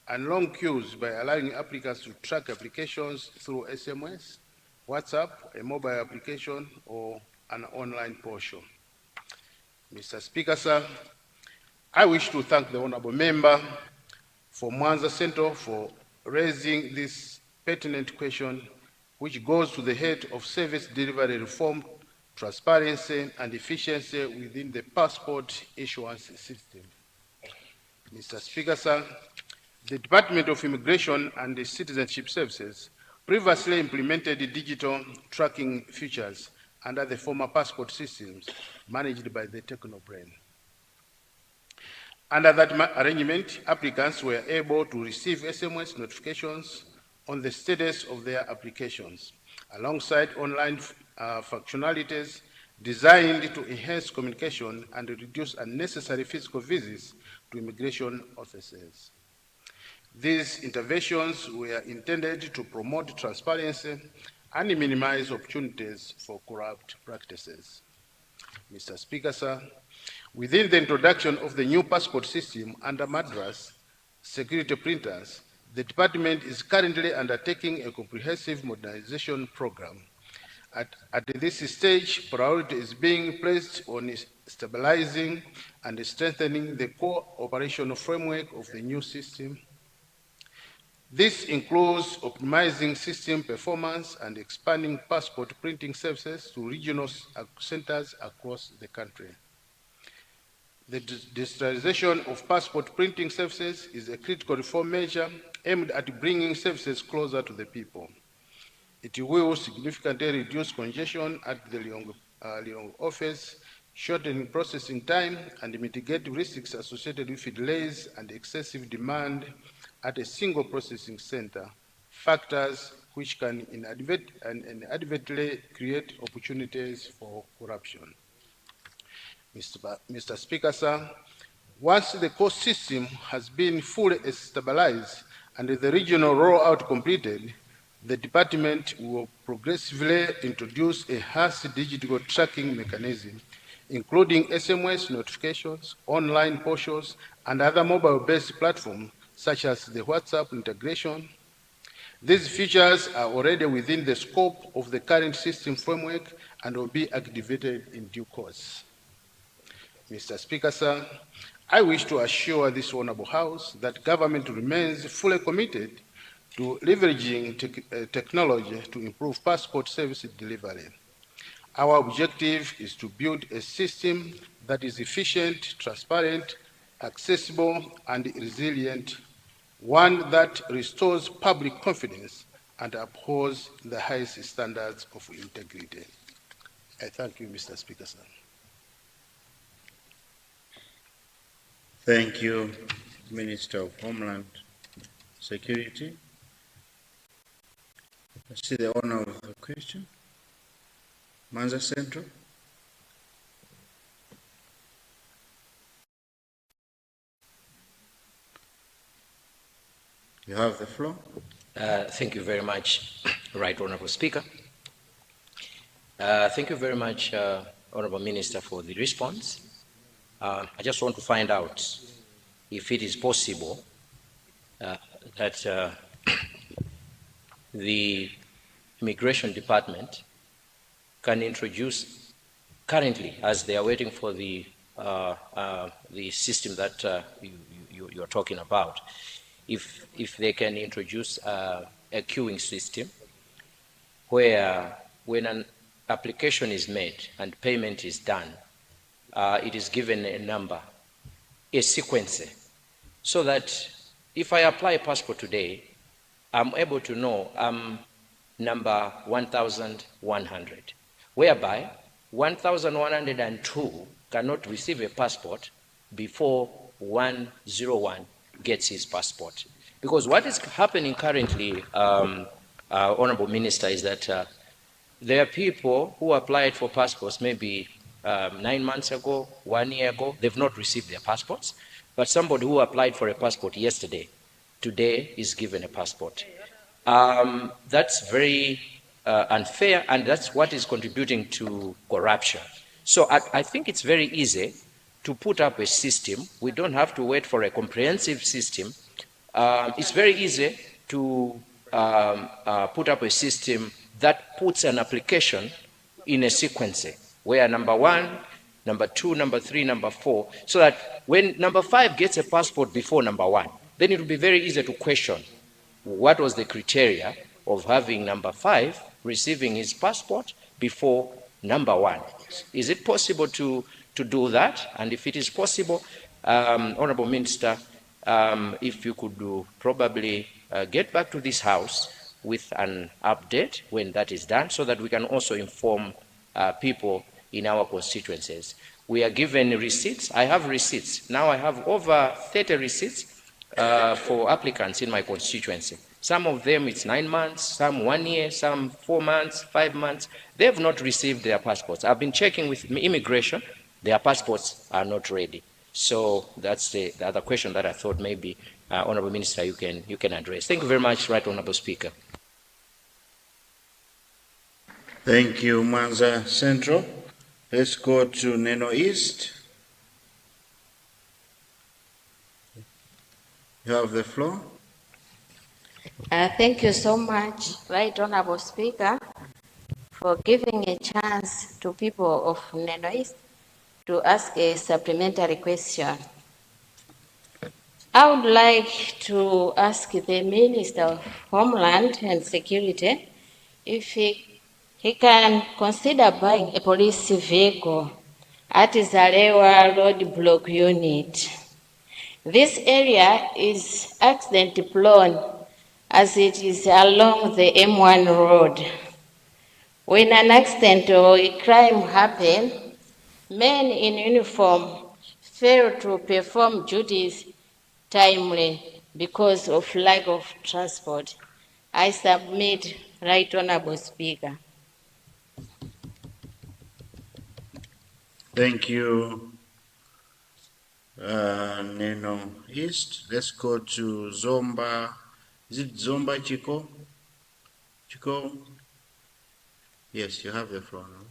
and long queues by allowing applicants to track applications through SMS, WhatsApp, a mobile application, or an online portal. Mr. Speaker, sir, I wish to thank the Honourable Member for Mwanza Central for raising this pertinent question, which goes to the head of service delivery reform, transparency and efficiency within the passport issuance system. Mr. Speaker, sir, The Department of Immigration and Citizenship Services previously implemented digital tracking features under the former passport systems managed by the Technobrain. Under that arrangement, applicants were able to receive SMS notifications on the status of their applications, alongside online functionalities designed to enhance communication and reduce unnecessary physical visits to immigration offices. These interventions were intended to promote transparency and minimize opportunities for corrupt practices. Mr. Speaker, sir, within the introduction of the new passport system under Madras security printers, the department is currently undertaking a comprehensive modernization program. At this stage, priority is being placed on stabilizing and strengthening the core operational framework of the new system. This includes optimizing system performance and expanding passport printing services to regional centers across the country. The digitalization of passport printing services is a critical reform measure aimed at bringing services closer to the people. It will significantly reduce congestion at the Lilongwe office, shortening processing time, and mitigate risks associated with delays and excessive demand at a single processing center, factors which can inadvertently create opportunities for corruption. Mr. Speaker, sir, once the core system has been fully stabilized and the regional rollout completed, the department will progressively introduce a enhanced digital tracking mechanism, including SMS notifications, online portals, and other mobile-based platforms such as the WhatsApp integration. These features are already within the scope of the current system framework and will be activated in due course. Mr. Speaker, sir, I wish to assure this Honorable House that government remains fully committed to leveraging technology to improve passport service delivery. Our objective is to build a system that is efficient, transparent, accessible, and resilient, one that restores public confidence and upholds the highest standards of integrity. I thank you, Mr. Speaker, sir. Thank you, Minister of Homeland Security. I see the honor of the question. Mwanza Central. You have the floor. Thank you very much, Right Honorable Speaker. Thank you very much, Honorable Minister, for the response. I just want to find out if it is possible that the Immigration Department can introduce currently, as they are waiting for the system that you are talking about, if they can introduce a queuing system where when an application is made and payment is done, it is given a number, a sequence, so that if I apply a passport today, I'm able to know I'm number 1,100, whereby 1,102 cannot receive a passport before 101 gets his passport. Because what is happening currently, Honorable Minister, is that there are people who applied for passports maybe 9 months ago, 1 year ago, they've not received their passports. But somebody who applied for a passport yesterday, today is given a passport. That's very unfair, and that's what is contributing to corruption. So I think it's very easy to put up a system. We don't have to wait for a comprehensive system. It's very easy to put up a system that puts an application in a sequence, where number 1, number 2, number 3, number 4, so that when number 5 gets a passport before number 1, then it will be very easy to question what was the criteria of having number 5 receiving his passport before number 1. Is it possible to do that? And if it is possible, Honorable Minister, if you could probably get back to this House with an update when that is done, so that we can also inform people in our constituencies. We are given receipts. I have receipts. Now I have over 30 receipts for applicants in my constituency. Some of them it's 9 months, some 1 year, some 4 months, 5 months. They have not received their passports. I've been checking with immigration. Their passports are not ready. So that's the other question that I thought maybe, Honorable Minister, you can address. Thank you very much, Right Honorable Speaker. Thank you, Mwanza Central. Let's go to Neno East. You have the floor. Thank you so much, Right Honorable Speaker, for giving a chance to people of Neno East to ask a supplementary question. I would like to ask the Minister of Homeland and Security if he can consider buying a police vehicle at Zalewa roadblock unit. This area is accident prone as it is along the M1 road. When an accident or a crime happens, men in uniform fail to perform duties timely because of lack of transport. I submit, Right Honorable Speaker. Thank you, Neno East. Let's go to Zomba. Is it Zomba Chiko? Chiko? Yes, you have the floor now.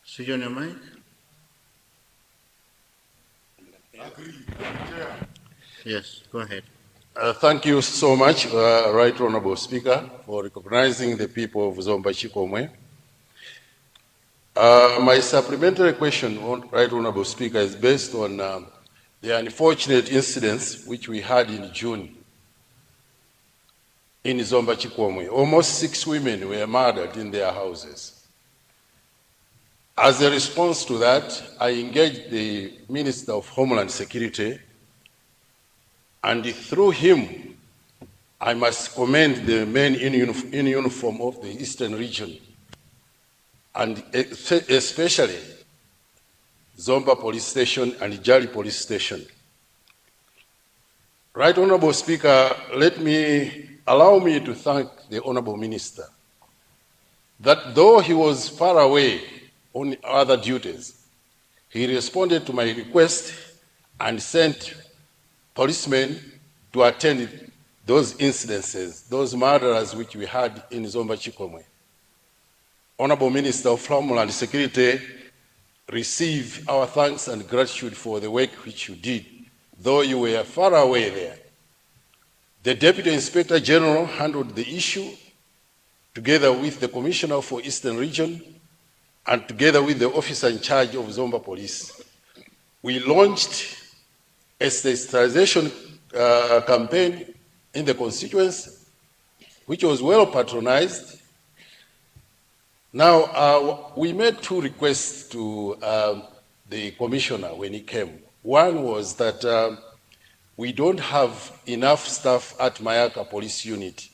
Switch on your mic. Yes, go ahead. Thank you so much, Right Honorable Speaker, for recognizing the people of Zomba Chikomwe. My supplementary question, Right Honorable Speaker, is based on the unfortunate incidents which we had in June in Zomba Chikomwe. Almost 6 women were murdered in their houses. As a response to that, I engaged the Minister of Homeland Security, and through him, I must commend the men in uniform of the Eastern region, and especially Zomba Police Station and Jali Police Station. Right Honorable Speaker, allow me to thank the Honorable Minister that though he was far away on other duties, he responded to my request and sent policemen to attend those incidences, those murders which we had in Zomba Chikomwe. Honorable Minister of Homeland Security, receive our thanks and gratitude for the work which you did, though you were far away there. The Deputy Inspector General handled the issue together with the Commissioner for Eastern Region and together with the officer in charge of Zomba Police. We launched a sensitization campaign in the constituency, which was well patronized. Now, we made 2 requests to the commissioner when he came. One was that we don't have enough staff at Mayaka Police Unit.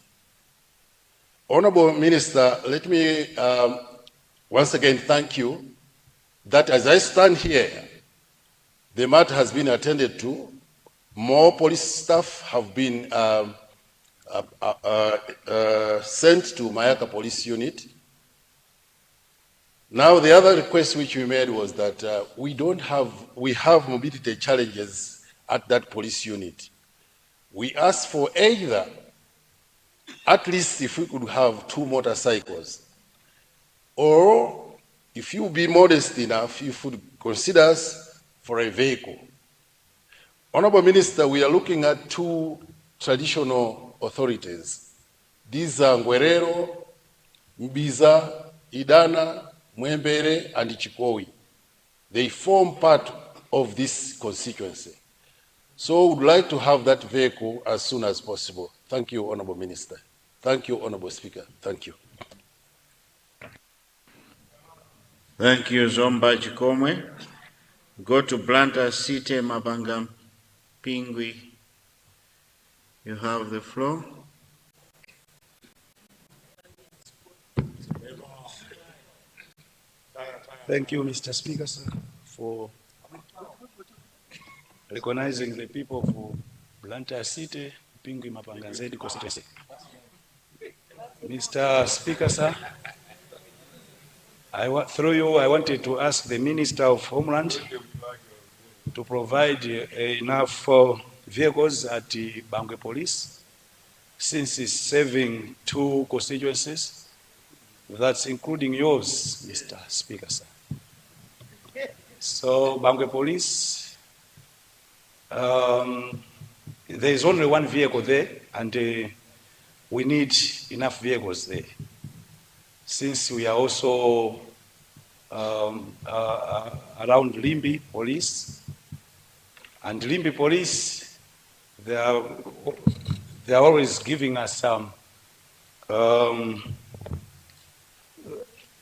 Honorable Minister, let me once again thank you that as I stand here, the matter has been attended to. More police staff have been sent to Mayaka Police Unit. Now, the other request which we made was that we have mobility challenges at that police unit. We asked for either, at least if we could have 2 motorcycles, or if you be modest enough, you would consider us for a vehicle. Honorable Minister, we are looking at 2 traditional authorities. These are Ngwerero, Mbiza, Idana, Mwembere, and Chikowi. They form part of this constituency. So we would like to have that vehicle as soon as possible. Thank you, Honorable Minister. Thank you, Honorable Speaker. Thank you. Thank you, Zomba Chikomwe. Go to Blanta City, Mabanga Pingwe. You have the floor. Thank you, Mr. Speaker, sir, for recognizing the people of Blantyre City, Pingwe Mapanganzedi constituency. Mr. Speaker, sir, through you, I wanted to ask the Minister of Homeland to provide enough vehicles at the Bangwe Police, since it's serving 2 constituencies. That's including yours, Mr. Speaker, sir. So, Bangwe Police, there is only 1 vehicle there, and we need enough vehicles there. Since we are also around Limbi Police, and Limbi Police, they are always giving us some.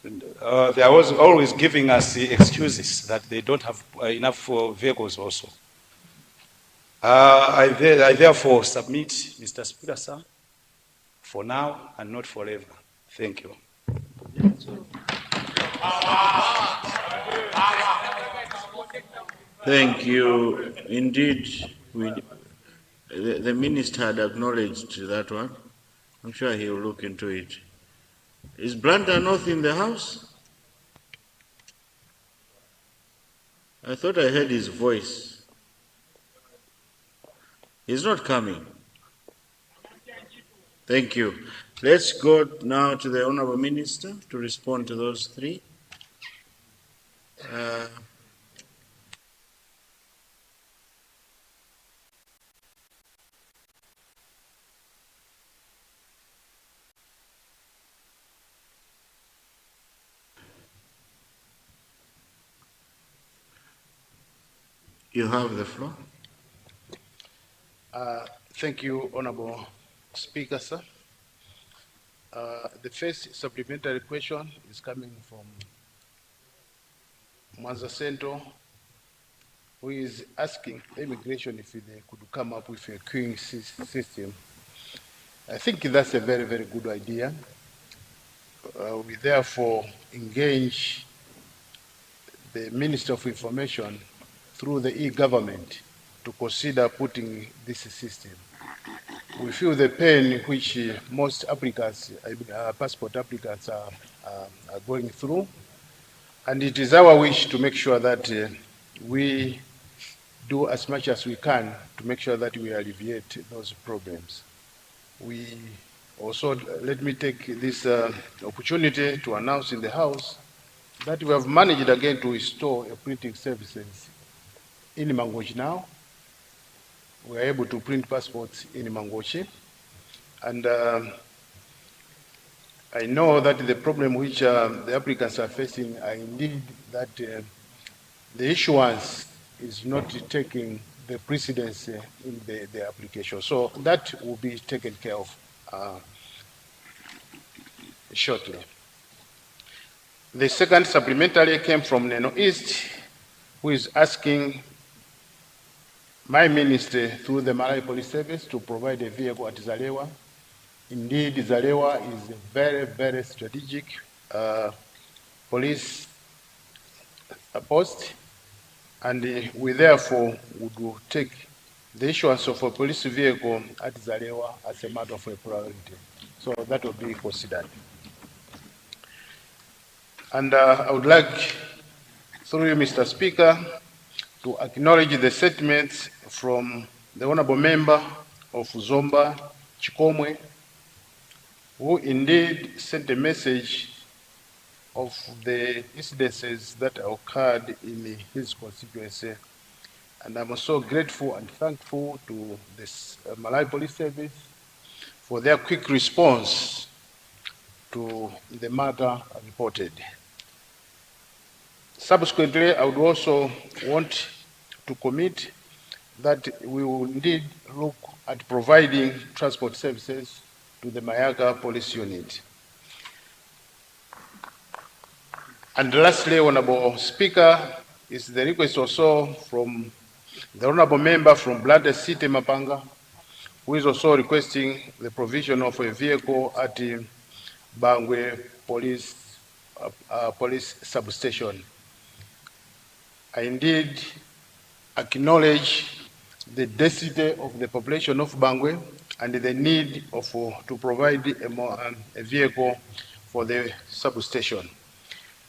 They are always giving us the excuses that they don't have enough vehicles also. I therefore submit, Mr. Speaker, sir, for now and not forever. Thank you. Thank you. Indeed, the minister had acknowledged that one. I'm sure he will look into it. Is Blanta North in the house? I thought I heard his voice. He's not coming. Thank you. Let's go now to the Honorable Minister to respond to those 3. You have the floor. Thank you, Honorable Speaker, sir. The first supplementary question is coming from Mwanza Central, who is asking immigration if they could come up with a queuing system. I think that's a very, very good idea. We therefore engage the Minister of Information through the e-government to consider putting this system. We feel the pain which most applicants, passport applicants are going through, and it is our wish to make sure that we do as much as we can to make sure that we alleviate those problems. We also, let me take this opportunity to announce in the House that we have managed again to restore a printing services in Mangochi now. We are able to print passports in Mangochi, and I know that the problem which the applicants are facing are indeed that the issuance is not taking the precedence in the application. So that will be taken care of shortly. The second supplementary came from Neno East, who is asking my ministry through the Malawi Police Service to provide a vehicle at Zalewa. Indeed, Zalewa is a very, very strategic police post, and we therefore would take the issuance of a police vehicle at Zalewa as a matter of a priority. So that will be considered. And I would like, through you, Mr. Speaker, to acknowledge the statements from the Honorable Member of Zomba, Chikomwe, who indeed sent a message of the incidences that occurred in his constituency. And I'm so grateful and thankful to this Malawi Police Service for their quick response to the matter reported. Subsequently, I would also want to commit that we will indeed look at providing transport services to the Mayaga Police Unit. And lastly, Honorable Speaker, is the request also from the Honorable Member from Blantyre City, Mapanga, who is also requesting the provision of a vehicle at the Bangwe police substation. I indeed acknowledge the density of the population of Bangwe and the need to provide a vehicle for the substation.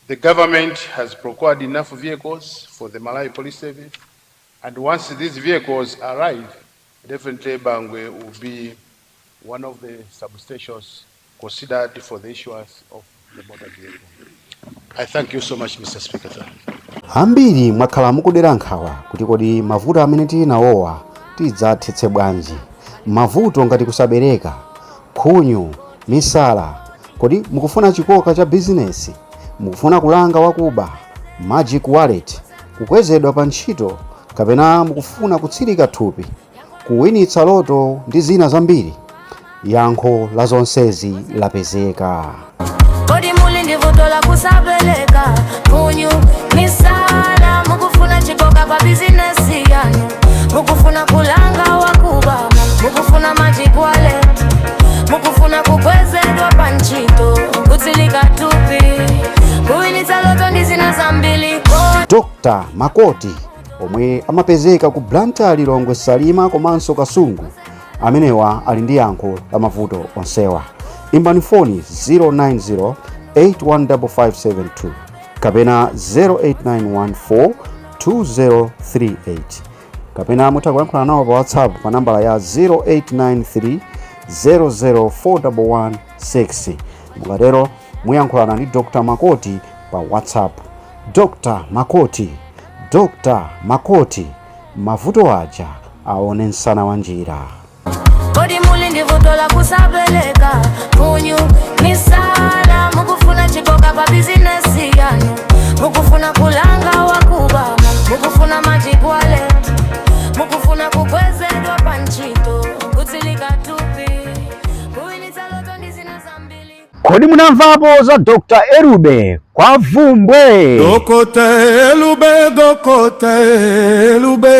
The government has procured enough vehicles for the Malawi Police Service, and once these vehicles arrive, definitely Bangwe will be one of the substations considered for the issuance of the motor vehicle. I thank you so much, Mr. Speaker. Ambiri mwakhala mukudera nkhawa kuti kodi mavuto amene tili nawowa tidzathetse bwanji. Mavuto ngati kusabereka, khunyu, misala, kodi mukufuna chikoka cha bizinesi, mukufuna kulanga wakuba, magic wallet, kukwezedwa pa ntchito, kapena mukufuna kutsirika thupi, kuwinitsa loto ndi zina zambiri. Yankho la zonsezi lapezeka. Kodi muli ndi vuto la kusabeleka, khunyu, misala, mukufuna chikoka pa bizinesi yanu, mukufuna kulanga wakuba, mukufuna magic wallet, mukufuna kukwezedwa pa ntchito, kutsirika thupi, kuwinitsa loto ndi zina zambiri. Dr. Makoti omwe amapezeka ku Blantyre, Lilongwe, Salima komanso Kasungu, amenewa ali ndi yankho la mavuto onsewa. Imbani foni 090815572 kapena 089142038 kapena mutha kuyankhula nawo pa WhatsApp pa nambala ya 0893004116. mukatero muyankhulana ndi Dr. Makoti pa WhatsApp. Dr. Makoti, mavuto aja aone msana wa njira. Kodi muli ndi vuto la kusabeleka, khunyu, misala, mukufuna chikoka pa bizinesi yanu, mukufuna kulanga wakuba, mukufuna magic wallet, mukufuna kukwezedwa pa ntchito, kutsirika thupi, kuwinitsa loto ndi zina zambiri. Kodi munamvapo za Dr. Erube kwa Vumbwe? Atokota Erube.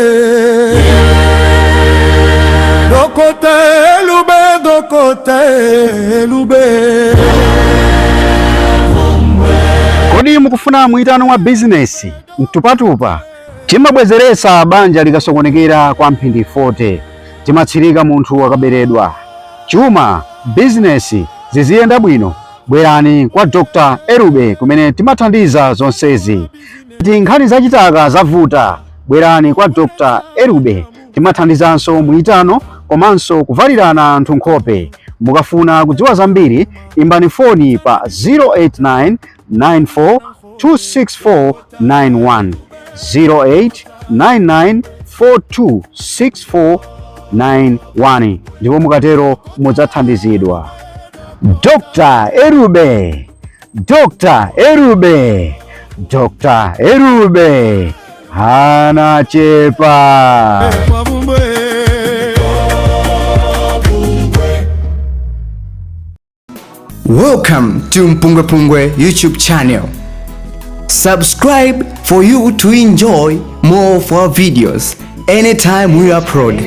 Kodi mukufuna mwitano wa bizinesi mtupatupa? Timabwezeretsa banja likasokonekera kwa mphindi 40, timatsirika munthu akaberedwa. Chuma, bizinesi ziziyenda bwino, bwerani kwa Dr. Erube kumene timathandiza zonsezi. Kuti nkhani zachitaka zavuta, bwerani kwa Dr. Erube, timathandizanso mwitano komanso kuvalirana anthu nkhope. Mukafuna kudziwa zambiri, imbani foni pa 08994264911 0899426491 ndipo mukatero mudzathandizidwa. Dr. Erube hana chepa. Welcome to MPUNGWE-PUNGWE YouTube channel. Subscribe for you to enjoy more of our videos anytime we upload.